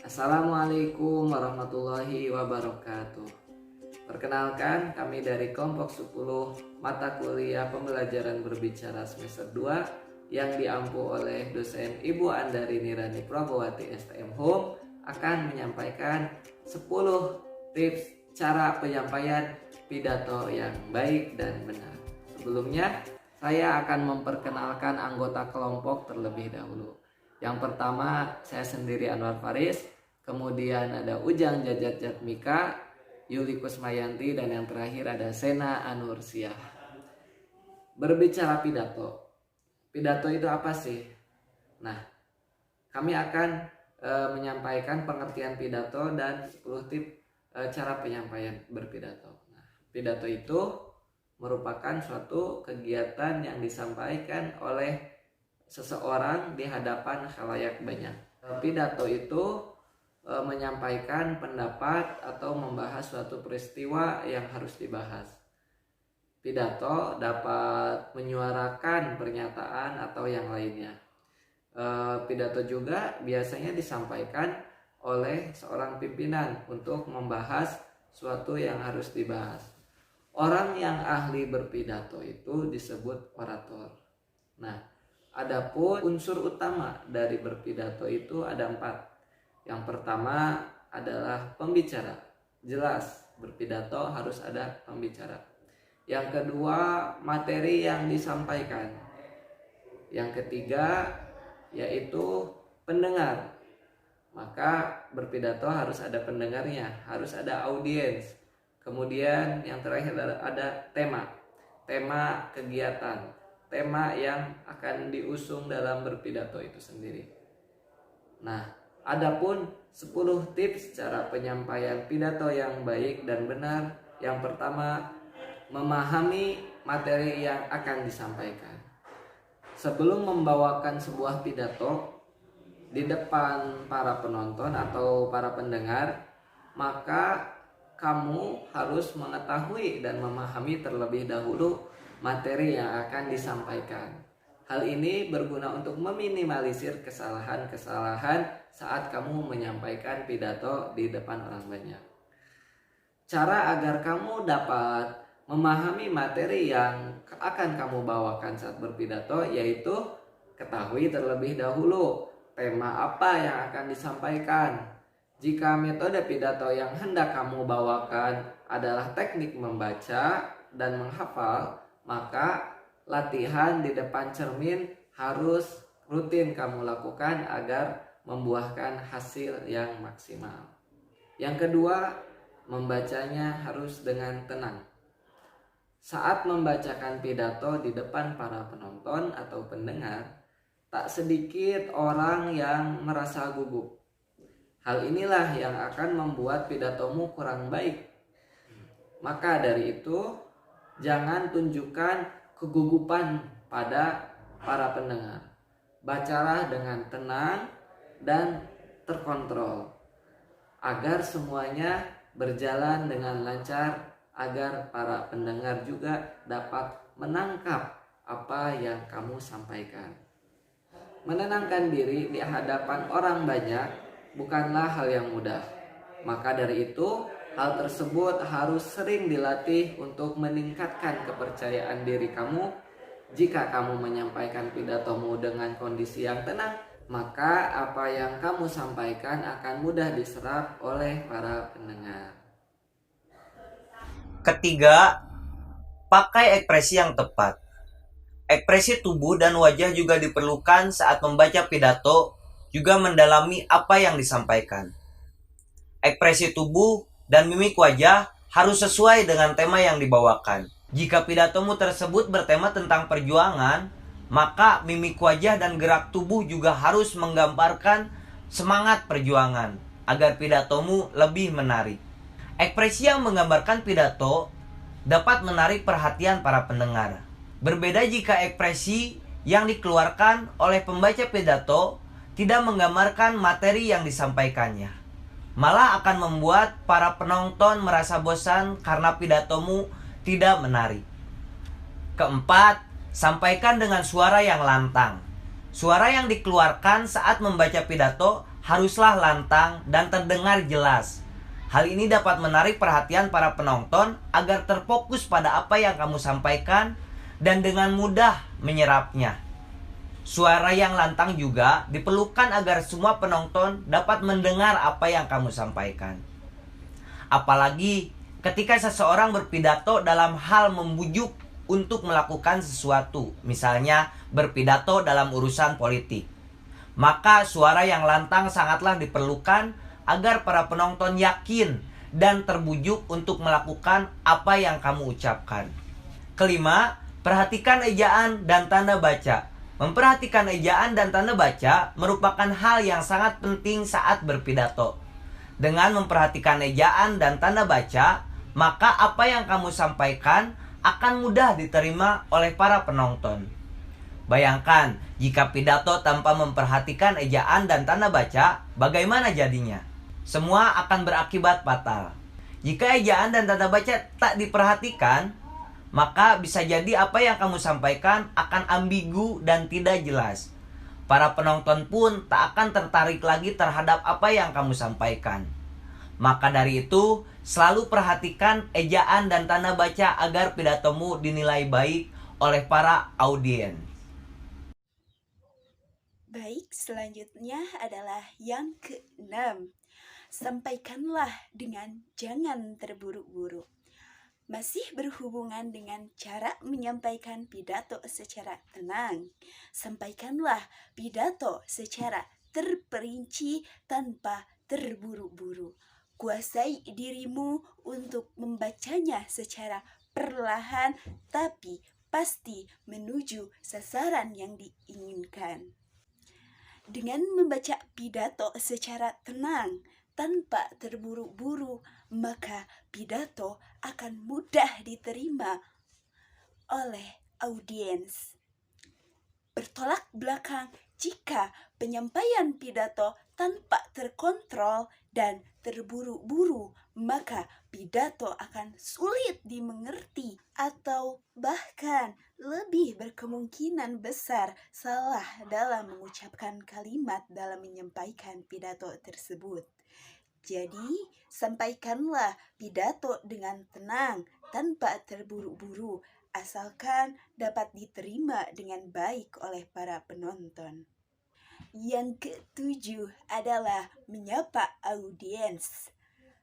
Assalamualaikum warahmatullahi wabarakatuh. Perkenalkan, kami dari kelompok 10 mata kuliah pembelajaran berbicara semester 2 yang diampu oleh dosen Ibu Andari Nirani Prabowati STM Home akan menyampaikan 10 tips cara penyampaian pidato yang baik dan benar. Sebelumnya, saya akan memperkenalkan anggota kelompok terlebih dahulu. Yang pertama, saya sendiri Anwar Faris, kemudian ada Ujang Jajat Jatmika, Yuli Kusmayanti, dan yang terakhir ada Sena Anursiah. Berbicara pidato. Pidato itu apa sih? Nah, kami akan menyampaikan pengertian pidato dan 10 tips cara penyampaian berpidato. Nah, pidato itu merupakan suatu kegiatan yang disampaikan oleh seseorang di hadapan khalayak banyak. Pidato itu menyampaikan pendapat atau membahas suatu peristiwa yang harus dibahas. Pidato dapat menyuarakan pernyataan atau yang lainnya. Pidato juga biasanya disampaikan oleh seorang pimpinan untuk membahas suatu yang harus dibahas. Orang yang ahli berpidato itu disebut orator. Nah, adapun unsur utama dari berpidato itu ada 4. Yang pertama adalah pembicara. Jelas, berpidato harus ada pembicara. Yang kedua, materi yang disampaikan. Yang ketiga, yaitu pendengar. Maka berpidato harus ada pendengarnya, harus ada audiens. Kemudian yang terakhir ada tema kegiatan. Tema yang akan diusung dalam berpidato itu sendiri. Nah, adapun 10 tips cara penyampaian pidato yang baik dan benar. Yang pertama, memahami materi yang akan disampaikan. Sebelum membawakan sebuah pidato di depan para penonton atau para pendengar, maka kamu harus mengetahui dan memahami terlebih dahulu materi yang akan disampaikan. Hal ini berguna untuk meminimalisir kesalahan-kesalahan saat kamu menyampaikan pidato di depan orang banyak. Cara agar kamu dapat memahami materi yang akan kamu bawakan saat berpidato yaitu ketahui terlebih dahulu tema apa yang akan disampaikan. Jika metode pidato yang hendak kamu bawakan adalah teknik membaca dan menghafal, maka latihan di depan cermin harus rutin kamu lakukan agar membuahkan hasil yang maksimal. Yang kedua, membacanya harus dengan tenang. Saat membacakan pidato di depan para penonton atau pendengar, tak sedikit orang yang merasa gugup. Hal inilah yang akan membuat pidatomu kurang baik. Maka dari itu, jangan tunjukkan kegugupan pada para pendengar. Bacalah dengan tenang dan terkontrol agar semuanya berjalan dengan lancar, agar para pendengar juga dapat menangkap apa yang kamu sampaikan. Menenangkan diri di hadapan orang banyak bukanlah hal yang mudah. Maka dari itu, hal tersebut harus sering dilatih untuk meningkatkan kepercayaan diri kamu. Jika kamu menyampaikan pidatomu dengan kondisi yang tenang, maka apa yang kamu sampaikan akan mudah diserap oleh para pendengar. Ketiga, pakai ekspresi yang tepat. Ekspresi tubuh dan wajah juga diperlukan saat membaca pidato, juga mendalami apa yang disampaikan. Ekspresi tubuh dan mimik wajah harus sesuai dengan tema yang dibawakan. Jika pidatomu tersebut bertema tentang perjuangan, maka mimik wajah dan gerak tubuh juga harus menggambarkan semangat perjuangan agar pidatomu lebih menarik. Ekspresi yang menggambarkan pidato dapat menarik perhatian para pendengar. Berbeda jika ekspresi yang dikeluarkan oleh pembaca pidato tidak menggambarkan materi yang disampaikannya. Malah akan membuat para penonton merasa bosan karena pidatomu tidak menarik. Keempat, sampaikan dengan suara yang lantang. Suara yang dikeluarkan saat membaca pidato haruslah lantang dan terdengar jelas. Hal ini dapat menarik perhatian para penonton agar terfokus pada apa yang kamu sampaikan dan dengan mudah menyerapnya. Suara yang lantang juga diperlukan agar semua penonton dapat mendengar apa yang kamu sampaikan. Apalagi ketika seseorang berpidato dalam hal membujuk untuk melakukan sesuatu, misalnya berpidato dalam urusan politik. Maka suara yang lantang sangatlah diperlukan agar para penonton yakin dan terbujuk untuk melakukan apa yang kamu ucapkan. Kelima, perhatikan ejaan dan tanda baca. Memperhatikan ejaan dan tanda baca merupakan hal yang sangat penting saat berpidato. Dengan memperhatikan ejaan dan tanda baca, maka apa yang kamu sampaikan akan mudah diterima oleh para penonton. Bayangkan, jika pidato tanpa memperhatikan ejaan dan tanda baca, bagaimana jadinya? Semua akan berakibat fatal. Jika ejaan dan tanda baca tak diperhatikan, maka bisa jadi apa yang kamu sampaikan akan ambigu dan tidak jelas. Para penonton pun tak akan tertarik lagi terhadap apa yang kamu sampaikan. Maka dari itu, selalu perhatikan ejaan dan tanda baca agar pidatomu dinilai baik oleh para audiens. Baik, selanjutnya adalah yang keenam. Sampaikanlah dengan jangan terburu-buru. Masih berhubungan dengan cara menyampaikan pidato secara tenang. Sampaikanlah pidato secara terperinci tanpa terburu-buru. Kuasai dirimu untuk membacanya secara perlahan tapi pasti menuju sasaran yang diinginkan. Dengan membaca pidato secara tenang tanpa terburu-buru, maka pidato akan mudah diterima oleh audiens. Bertolak belakang jika penyampaian pidato tanpa terkontrol dan terburu-buru, maka pidato akan sulit dimengerti atau bahkan lebih berkemungkinan besar salah dalam mengucapkan kalimat dalam menyampaikan pidato tersebut. Jadi, sampaikanlah pidato dengan tenang tanpa terburu-buru, asalkan dapat diterima dengan baik oleh para penonton. Yang ketujuh adalah menyapa audiens.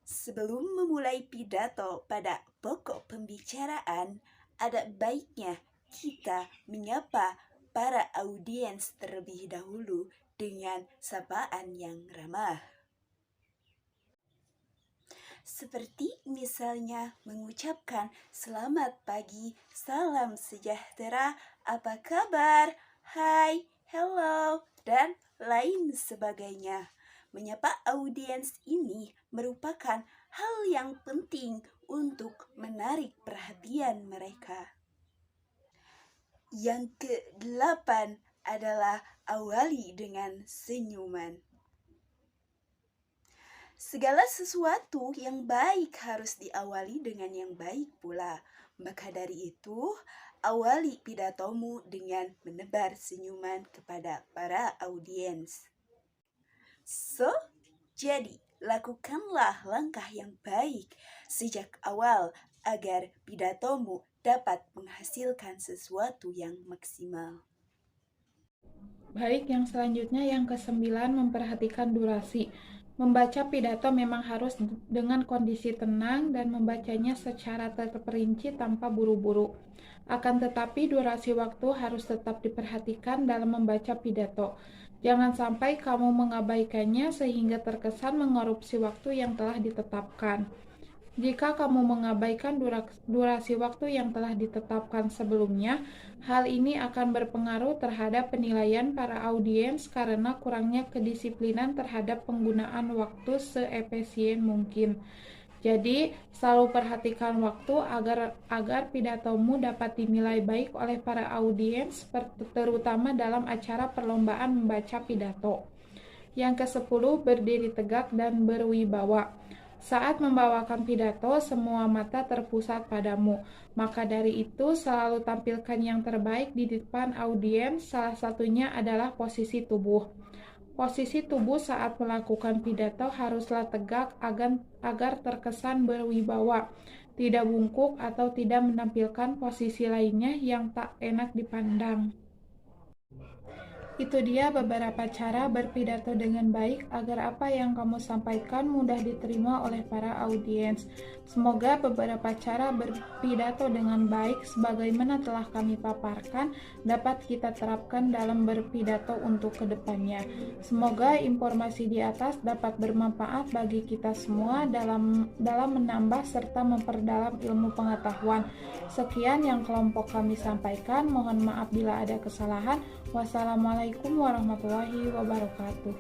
Sebelum memulai pidato pada pokok pembicaraan, ada baiknya kita menyapa para audiens terlebih dahulu dengan sapaan yang ramah. Seperti misalnya mengucapkan selamat pagi, salam sejahtera, apa kabar, hai, hello, dan lain sebagainya. Menyapa audiens ini merupakan hal yang penting untuk menarik perhatian mereka. Yang ke-8 adalah awali dengan senyuman. Segala sesuatu yang baik harus diawali dengan yang baik pula. Maka dari itu, awali pidatomu dengan menebar senyuman kepada para audiens. Jadi, lakukanlah langkah yang baik sejak awal agar pidatomu dapat menghasilkan sesuatu yang maksimal. Baik, yang selanjutnya yang ke-9, memperhatikan durasi. Membaca pidato memang harus dengan kondisi tenang dan membacanya secara terperinci tanpa buru-buru. Akan tetapi durasi waktu harus tetap diperhatikan dalam membaca pidato. Jangan sampai kamu mengabaikannya sehingga terkesan mengerupsi waktu yang telah ditetapkan. Jika kamu mengabaikan durasi waktu yang telah ditetapkan sebelumnya, hal ini akan berpengaruh terhadap penilaian para audiens karena kurangnya kedisiplinan terhadap penggunaan waktu seefisien mungkin. Jadi, selalu perhatikan waktu agar pidatomu dapat dinilai baik oleh para audiens, terutama dalam acara perlombaan membaca pidato. Yang ke-10, berdiri tegak dan berwibawa. Saat membawakan pidato, semua mata terpusat padamu. Maka dari itu, selalu tampilkan yang terbaik di depan audiens, salah satunya adalah posisi tubuh. Posisi tubuh saat melakukan pidato haruslah tegak agar terkesan berwibawa, tidak bungkuk atau tidak menampilkan posisi lainnya yang tak enak dipandang. Itu dia beberapa cara berpidato dengan baik agar apa yang kamu sampaikan mudah diterima oleh para audiens. Semoga beberapa cara berpidato dengan baik sebagaimana telah kami paparkan dapat kita terapkan dalam berpidato untuk kedepannya. Semoga informasi di atas dapat bermanfaat bagi kita semua dalam menambah serta memperdalam ilmu pengetahuan. Sekian yang kelompok kami sampaikan. Mohon maaf bila ada kesalahan. Wassalamualaikum warahmatullahi wabarakatuh.